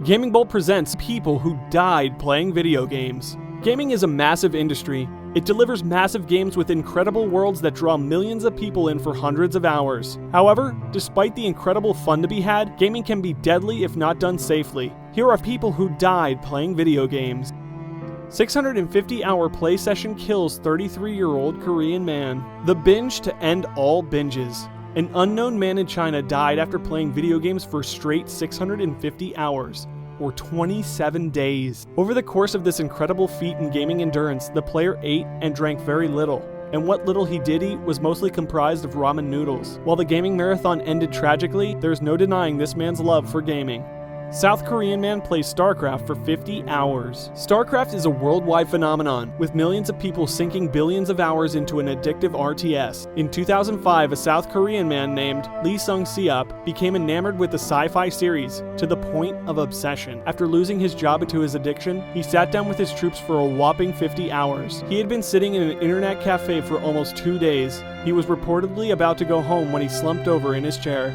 Gaming Bolt presents people who died playing video games. Gaming is a massive industry. It delivers massive games with incredible worlds that draw millions of people in for hundreds of hours. However, despite the incredible fun to be had, gaming can be deadly if not done safely. Here are people who died playing video games. 650-hour play session kills 33-year-old Korean man. The binge to end all binges. An unknown man in China died after playing video games for straight 650 hours, or 27 days. Over the course of this incredible feat in gaming endurance, the player ate and drank very little, and what little he did eat was mostly comprised of ramen noodles. While the gaming marathon ended tragically, there's no denying this man's love for gaming. South Korean man plays Starcraft for 50 hours. Starcraft is a worldwide phenomenon, with millions of people sinking billions of hours into an addictive RTS. In 2005, a South Korean man named Lee Sung-seop became enamored with the sci-fi series to the point of obsession. After losing his job to his addiction, he sat down with his troops for a whopping 50 hours. He had been sitting in an internet cafe for almost 2 days. He was reportedly about to go home when he slumped over in his chair.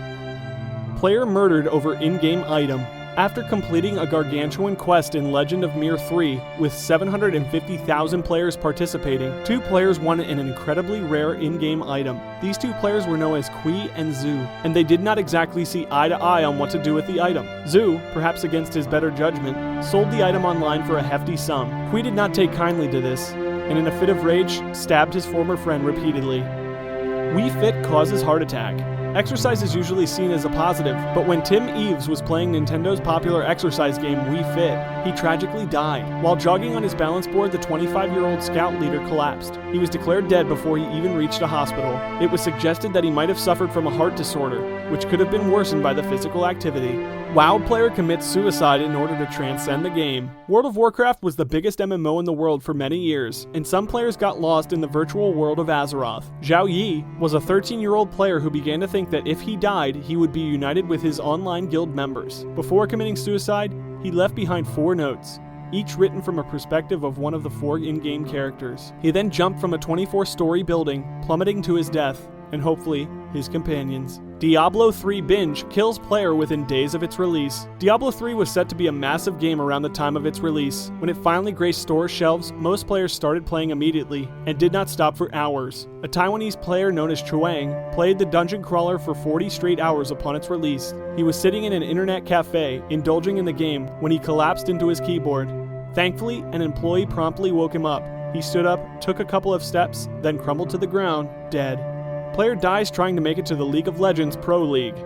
Player murdered over in-game item. After completing a gargantuan quest in Legend of Mir 3 with 750,000 players participating, 2 players won an incredibly rare in-game item. These 2 players were known as Kui and Zhu, and they did not exactly see eye to eye on what to do with the item. Zhu, perhaps against his better judgment, sold the item online for a hefty sum. Kui did not take kindly to this, and in a fit of rage, stabbed his former friend repeatedly. Wii Fit causes heart attack. Exercise is usually seen as a positive, but when Tim Eves was playing Nintendo's popular exercise game Wii Fit, he tragically died. While jogging on his balance board, the 25-year-old scout leader collapsed. He was declared dead before he even reached a hospital. It was suggested that he might have suffered from a heart disorder, which could have been worsened by the physical activity. WoW player commits suicide in order to transcend the game. World of Warcraft was the biggest MMO in the world for many years, and some players got lost in the virtual world of Azeroth. Zhao Yi was a 13-year-old player who began to think that if he died, he would be united with his online guild members. Before committing suicide, he left behind 4 notes, each written from a perspective of one of the 4 in-game characters. He then jumped from a 24-story building, plummeting to his death, and hopefully, his companions. Diablo 3 binge kills player within days of its release. Diablo 3 was set to be a massive game around the time of its release. When it finally graced store shelves, most players started playing immediately, and did not stop for hours. A Taiwanese player known as Chuang played the dungeon crawler for 40 straight hours upon its release. He was sitting in an internet cafe, indulging in the game, when he collapsed into his keyboard. Thankfully, an employee promptly woke him up. He stood up, took a couple of steps, then crumbled to the ground, dead. Player dies trying to make it to the League of Legends Pro League.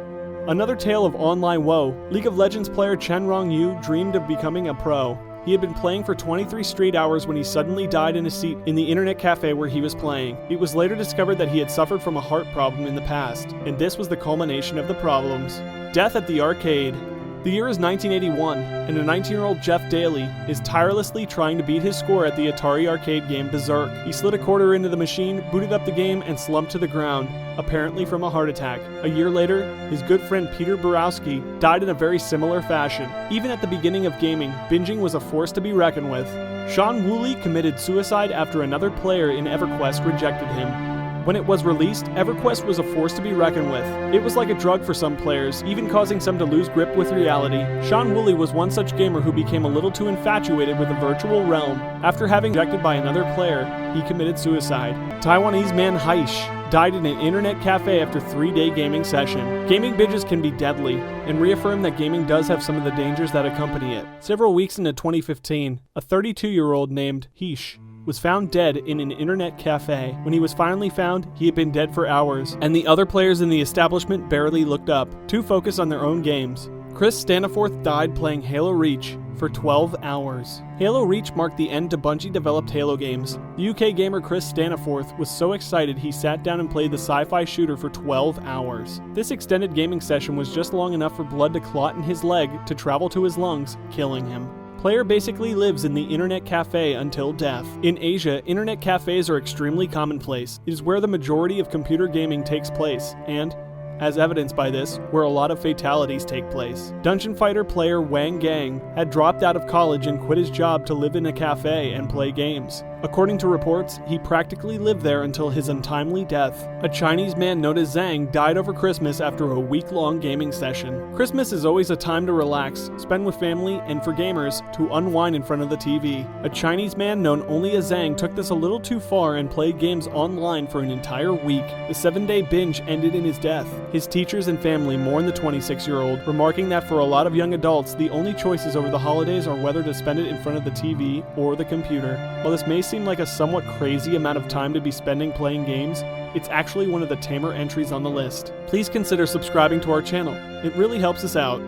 Another tale of online woe, League of Legends player Chen Rongyu dreamed of becoming a pro. He had been playing for 23 straight hours when he suddenly died in his seat in the internet cafe where he was playing. It was later discovered that he had suffered from a heart problem in the past, and this was the culmination of the problems. Death at the arcade. The year is 1981, and a 19-year-old Jeff Daly is tirelessly trying to beat his score at the Atari arcade game Berserk. He slid a quarter into the machine, booted up the game, and slumped to the ground, apparently from a heart attack. A year later, his good friend Peter Borowski died in a very similar fashion. Even at the beginning of gaming, binging was a force to be reckoned with. Sean Woolley committed suicide after another player in EverQuest rejected him. When it was released, EverQuest was a force to be reckoned with. It was like a drug for some players, even causing some to lose grip with reality. Sean Woolley was one such gamer who became a little too infatuated with the virtual realm. After having rejected by another player, he committed suicide. Taiwanese man Haish died in an internet cafe after a 3-day gaming session. Gaming binges can be deadly, and reaffirm that gaming does have some of the dangers that accompany it. Several weeks into 2015, a 32-year-old named Heish was found dead in an internet cafe. When he was finally found, he had been dead for hours, and the other players in the establishment barely looked up, too focused on their own games. Chris Staniforth died playing Halo Reach for 12 hours. Halo Reach marked the end to Bungie-developed Halo games. The UK gamer Chris Staniforth was so excited he sat down and played the sci-fi shooter for 12 hours. This extended gaming session was just long enough for blood to clot in his leg to travel to his lungs, killing him. Player basically lives in the internet cafe until death. In Asia, internet cafes are extremely commonplace. It is where the majority of computer gaming takes place, and, as evidenced by this, where a lot of fatalities take place. Dungeon Fighter player Wang Gang had dropped out of college and quit his job to live in a cafe and play games. According to reports, he practically lived there until his untimely death. A Chinese man known as Zhang died over Christmas after a week-long gaming session. Christmas is always a time to relax, spend with family, and for gamers, to unwind in front of the TV. A Chinese man known only as Zhang took this a little too far and played games online for an entire week. The 7-day binge ended in his death. His teachers and family mourned the 26-year-old, remarking that for a lot of young adults, the only choices over the holidays are whether to spend it in front of the TV or the computer. While this may seem like a somewhat crazy amount of time to be spending playing games, it's actually one of the tamer entries on the list. Please consider subscribing to our channel. It really helps us out.